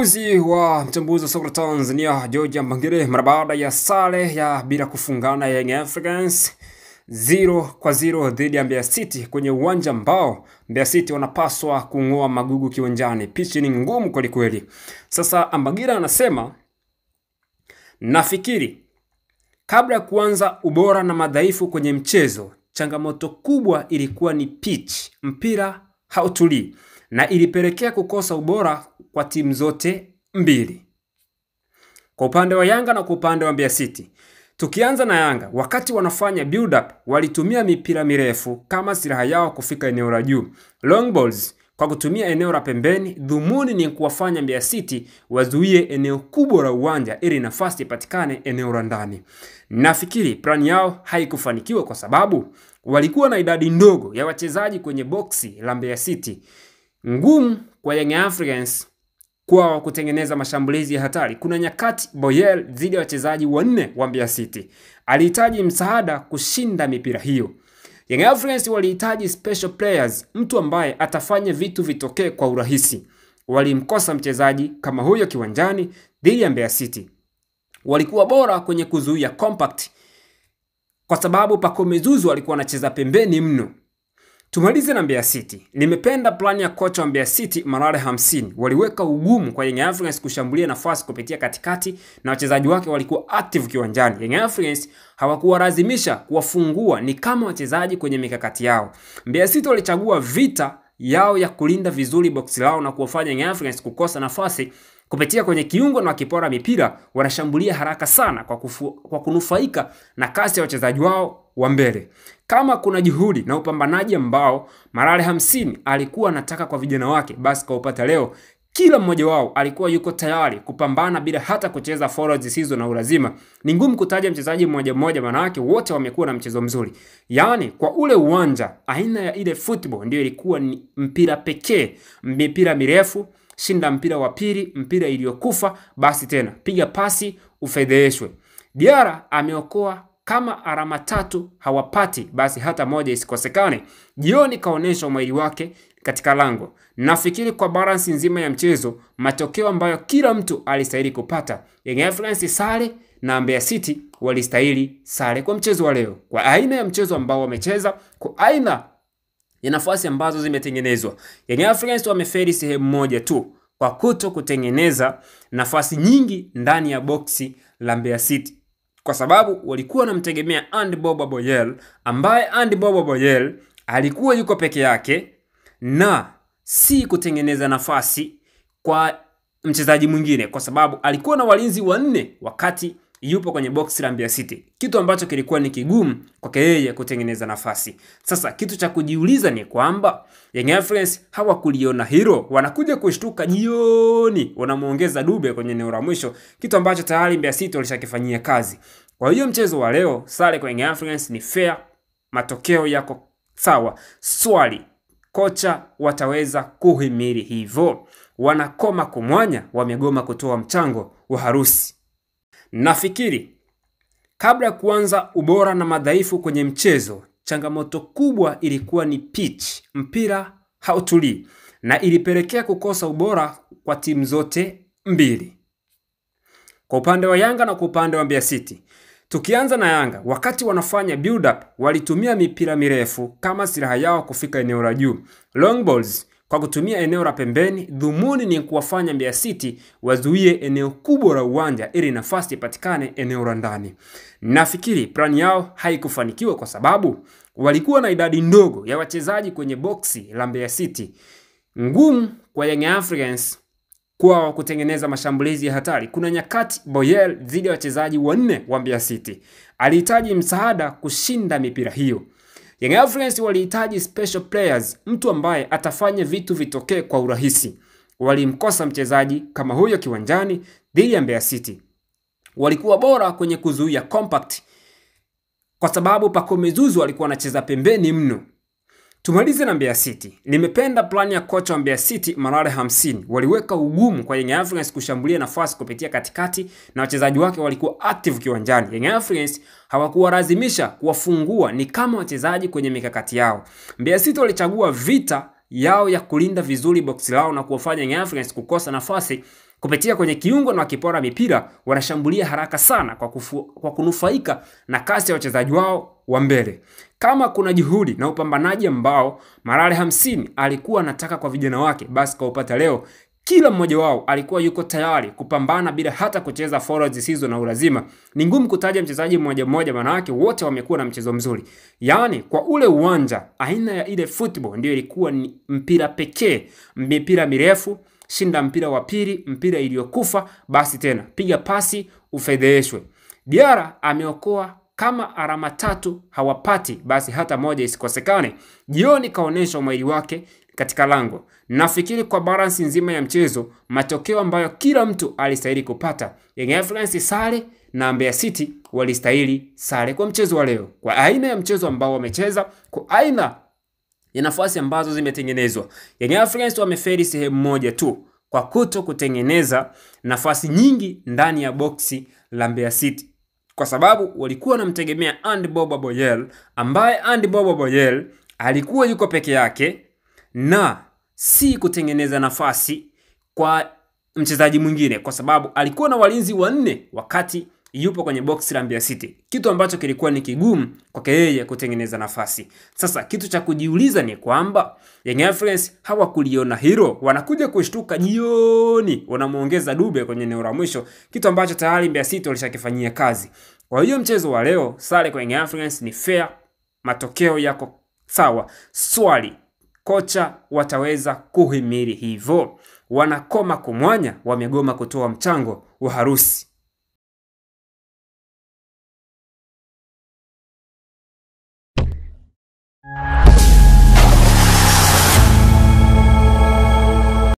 Mchambuzi wa soka Tanzania George Mbangire mara baada ya sare ya bila kufungana Young Africans 0-0 dhidi ya Mbeya City kwenye uwanja ambao Mbeya City wanapaswa kung'oa magugu kiwanjani. Pichi ni ngumu kweli kweli. Sasa Mbangire anasema, nafikiri kabla ya kuanza ubora na madhaifu kwenye mchezo, changamoto kubwa ilikuwa ni pitch, mpira hautulii, na ilipelekea kukosa ubora kwa timu zote mbili, kwa upande wa Yanga na kwa upande wa Mbeya City. Tukianza na Yanga, wakati wanafanya build up walitumia mipira mirefu kama silaha yao kufika eneo la juu, long balls kwa kutumia eneo la pembeni. Dhumuni ni kuwafanya Mbeya City wazuie eneo kubwa la uwanja ili nafasi ipatikane eneo la ndani. Nafikiri plan yao haikufanikiwa kwa sababu walikuwa na idadi ndogo ya wachezaji kwenye boxi la Mbeya City. Ngumu kwa Young Africans kwa kutengeneza mashambulizi ya hatari. Kuna nyakati Boyel dhidi ya wachezaji wanne wa Mbeya City alihitaji msaada kushinda mipira hiyo. Young Africans walihitaji special players, mtu ambaye atafanya vitu vitokee kwa urahisi. Walimkosa mchezaji kama huyo kiwanjani dhidi ya Mbeya City. Walikuwa bora kwenye kuzuia compact kwa sababu Pacome Zouzoua alikuwa anacheza pembeni mno. Tumalize na Mbeya City. Nimependa plan ya kocha wa Mbeya City Manara 50. Waliweka ugumu kwa Young Africans kushambulia nafasi kupitia katikati na wachezaji wake walikuwa active kiwanjani. Young Africans hawakuwalazimisha kuwafungua, ni kama wachezaji kwenye mikakati yao. Mbeya City walichagua vita yao ya kulinda vizuri box lao na kuwafanya Young Africans kukosa nafasi kupitia kwenye kiungo, na wakipora mipira wanashambulia haraka sana kwa kunufaika na kasi ya wachezaji wao wa mbele. Kama kuna juhudi na upambanaji ambao Manara 50 alikuwa anataka kwa vijana wake, basi kaupata leo. Kila mmoja wao alikuwa yuko tayari kupambana bila hata kucheza forwards zisizo na ulazima. Ni ngumu kutaja mchezaji mmoja mmoja, maana yake wote wamekuwa na mchezo mzuri. Yaani kwa ule uwanja, aina ya ile football ndio ilikuwa ni mpira pekee, mipira mirefu, shinda mpira wa pili, mpira iliyokufa, basi tena piga pasi ufedheshwe. Diarra ameokoa kama alama 3 hawapati, basi hata moja isikosekane. Jioni kaonesha umahiri wake katika lango. Nafikiri kwa balance nzima ya mchezo, matokeo ambayo kila mtu alistahili kupata, Young Africans sare na Mbeya City walistahili sare kwa mchezo wa leo. Kwa aina ya mchezo ambao wamecheza, kwa aina ya nafasi ambazo zimetengenezwa, Young Africans wamefeli sehemu moja tu, kwa kuto kutengeneza nafasi nyingi ndani ya boxi la Mbeya City, kwa sababu walikuwa wanamtegemea Andy Boba Boyel, ambaye Andy Boba Boyel alikuwa yuko peke yake na si kutengeneza nafasi kwa mchezaji mwingine, kwa sababu alikuwa na walinzi wanne wakati yupo kwenye box la Mbeya City, kitu ambacho kilikuwa ni kigumu kwake yeye kutengeneza nafasi. Sasa kitu cha kujiuliza ni kwamba Young Africans hawakuliona hilo, wanakuja kushtuka jioni wanamuongeza Dube kwenye eneo la mwisho, kitu ambacho tayari Mbeya City walishakifanyia kazi. Kwa hiyo mchezo wa leo, sare kwa Young Africans ni fair, matokeo yako sawa. Swali, kocha wataweza kuhimili hivyo? Wanakoma kumwanya, wamegoma kutoa mchango wa harusi. Nafikiri kabla ya kuanza ubora na madhaifu kwenye mchezo, changamoto kubwa ilikuwa ni pitch, mpira hautulii, na ilipelekea kukosa ubora kwa timu zote mbili, kwa upande wa Yanga na kwa upande wa Mbeya City. Tukianza na Yanga, wakati wanafanya build up walitumia mipira mirefu kama silaha yao kufika eneo la juu, long balls kwa kutumia eneo la pembeni. Dhumuni ni kuwafanya Mbeya City wazuie eneo kubwa la uwanja ili nafasi ipatikane eneo la ndani. Nafikiri plan yao haikufanikiwa kwa sababu walikuwa na idadi ndogo ya wachezaji kwenye boxi la Mbeya City. Ngumu kwa Young Africans kwa kutengeneza mashambulizi ya hatari. Kuna nyakati Boyel dhidi ya wachezaji wanne wa Mbeya City alihitaji msaada kushinda mipira hiyo. Young Africans walihitaji special players, mtu ambaye atafanya vitu vitokee kwa urahisi. Walimkosa mchezaji kama huyo kiwanjani dhidi ya Mbeya City. Walikuwa bora kwenye kuzuia compact kwa sababu Pacome Zouzoua alikuwa anacheza pembeni mno. Tumalize na Mbeya City. Nimependa plan ya kocha wa Mbeya City Manara 50. Waliweka ugumu kwa Young Africans kushambulia nafasi kupitia katikati na wachezaji wake walikuwa active kiwanjani. Young Africans hawakuwalazimisha kuwafungua, ni kama wachezaji kwenye mikakati yao. Mbeya City walichagua vita yao ya kulinda vizuri box lao na kuwafanya Young Africans kukosa nafasi kupitia kwenye kiungo na wakipora mipira, wanashambulia haraka sana kwa kunufaika na kasi ya wachezaji wao wa mbele. Kama kuna juhudi na upambanaji ambao Marale Hamsini alikuwa anataka kwa vijana wake, basi kwa upata leo. Kila mmoja wao alikuwa yuko tayari kupambana bila hata kucheza forwards zisizo na ulazima. Ni ngumu kutaja mchezaji mmoja mmoja, maana yake wote wamekuwa na mchezo mzuri. Yaani kwa ule uwanja, aina ya ile football ndio ilikuwa ni mpira pekee, mipira mirefu, shinda mpira wa pili, mpira iliyokufa, basi tena piga pasi ufedheshwe. Diarra ameokoa kama alama 3 hawapati, basi hata moja isikosekane. Jioni kaonesha umahiri wake katika lango. Nafikiri kwa balance nzima ya mchezo, matokeo ambayo kila mtu alistahili kupata, Young Africans sare na Mbeya City walistahili sare kwa mchezo wa leo. Kwa aina ya mchezo ambao wamecheza, kwa aina ya nafasi ambazo zimetengenezwa, Young Africans wameferi sehemu moja tu, kwa kuto kutengeneza nafasi nyingi ndani ya boksi la Mbeya City. Kwa sababu walikuwa wanamtegemea Andy Boba Boyel, ambaye Andy Boba Boyel alikuwa yuko peke yake na si kutengeneza nafasi kwa mchezaji mwingine, kwa sababu alikuwa na walinzi 4 wakati yupo kwenye box la Mbeya City, kitu ambacho kilikuwa ni kigumu kwake yeye kutengeneza nafasi. Sasa kitu cha kujiuliza ni kwamba Young Africans hawakuliona hilo, wanakuja kushtuka jioni wanamuongeza Dube kwenye eneo la mwisho, kitu ambacho tayari Mbeya City walishakifanyia kazi. Kwa hiyo mchezo wa leo sare kwa Young Africans ni fair, matokeo yako sawa. Swali, kocha wataweza kuhimili hivyo? Wanakoma kumwanya, wamegoma kutoa mchango wa harusi.